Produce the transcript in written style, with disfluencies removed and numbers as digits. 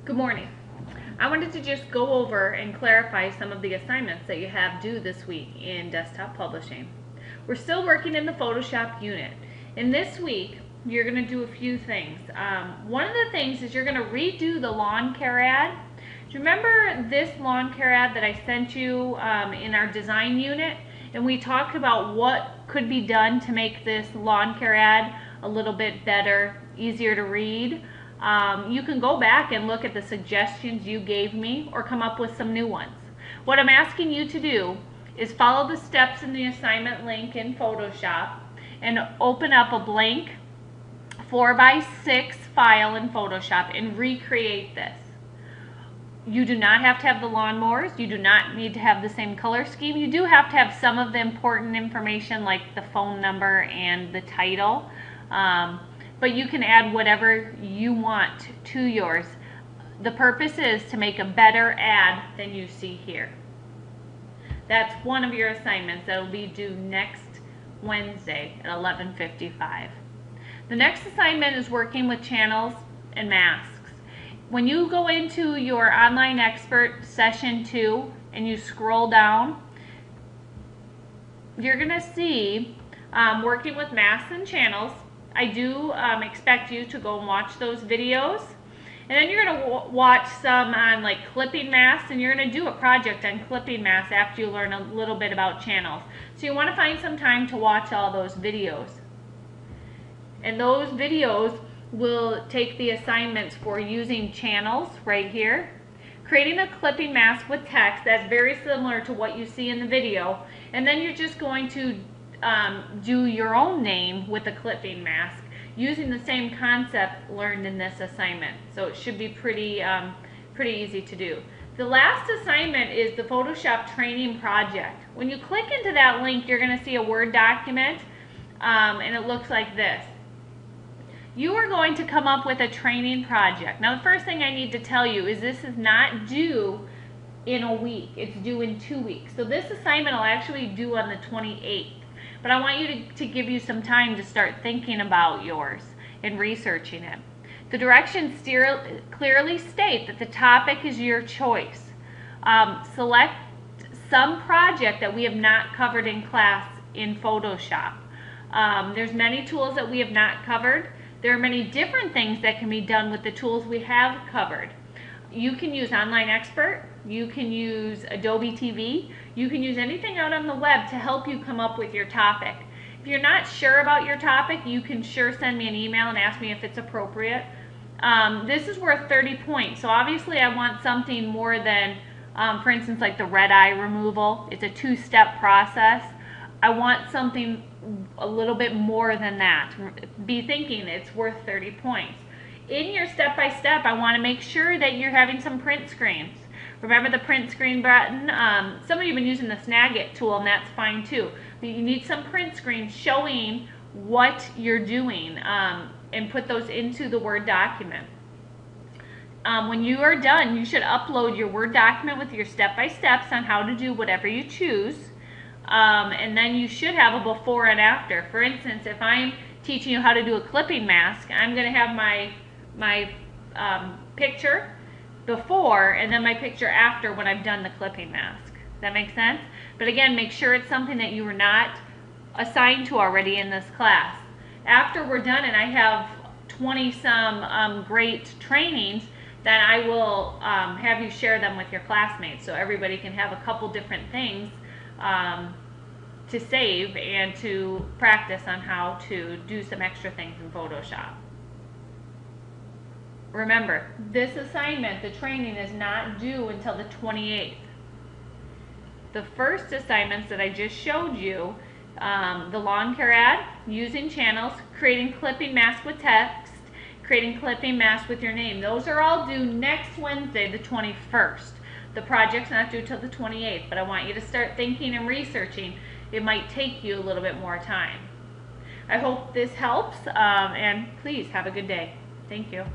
Good morning. I wanted to just go over and clarify some of the assignments that you have due this week in desktop publishing. We're still working in the Photoshop unit. And this week, you're going to do a few things. One of the things is you're going to redo the lawn care ad. Do you remember this lawn care ad that I sent you in our design unit? And we talked about what could be done to make this lawn care ad a little bit better, easier to read. You can go back and look at the suggestions you gave me or come up with some new ones. What I'm asking you to do is follow the steps in the assignment link in Photoshop and open up a blank 4x6 file in Photoshop and recreate this. You do not have to have the lawnmowers. You do not need to have the same color scheme. You do have to have some of the important information like the phone number and the title. But you can add whatever you want to yours. The purpose is to make a better ad than you see here. That's one of your assignments that will be due next Wednesday at 11:55. The next assignment is working with channels and masks. When you go into your Online Expert Session 2 and you scroll down, you're going to see working with masks and channels. I do expect you to go and watch those videos. And then you're going to watch some on like clipping masks, and you're going to do a project on clipping masks after you learn a little bit about channels. So you want to find some time to watch all those videos. And those videos will take the assignments for using channels right here, creating a clipping mask with text that's very similar to what you see in the video, and then you're just going to do your own name with a clipping mask using the same concept learned in this assignment. So it should be pretty easy to do. The last assignment is the Photoshop training project. When you click into that link, you're going to see a Word document and it looks like this. You are going to come up with a training project. Now the first thing I need to tell you is this is not due in a week. It's due in 2 weeks. So this assignment will actually due on the 28th. But I want you to give you some time to start thinking about yours and researching it. The directions clearly state that the topic is your choice. Select some project that we have not covered in class in Photoshop. There's many tools that we have not covered. There are many different things that can be done with the tools we have covered. You can use Online Expert, you can use Adobe TV, you can use anything out on the web to help you come up with your topic. If you're not sure about your topic, you can sure send me an email and ask me if it's appropriate. This is worth 30 points, so obviously I want something more than, for instance, like the red eye removal. It's a 2-step process. I want something a little bit more than that. Be thinking it's worth 30 points. In your step-by-step, I want to make sure that you're having some print screens. Remember the print screen button? Some of you have been using the Snagit tool, and that's fine too. But you need some print screens showing what you're doing, and put those into the Word document. When you are done, you should upload your Word document with your step-by-steps on how to do whatever you choose. And then you should have a before and after. For instance, if I'm teaching you how to do a clipping mask, I'm going to have my picture before and then my picture after when I've done the clipping mask. Does that make sense? But again, make sure it's something that you were not assigned to already in this class. After we're done and I have 20-some great trainings, then I will have you share them with your classmates so everybody can have a couple different things to save and to practice on how to do some extra things in Photoshop. Remember, this assignment, the training, is not due until the 28th. The first assignments that I just showed you, the lawn care ad, using channels, creating clipping masks with text, creating clipping masks with your name, those are all due next Wednesday, the 21st. The project's not due till the 28th, but I want you to start thinking and researching. It might take you a little bit more time. I hope this helps, and please have a good day. Thank you.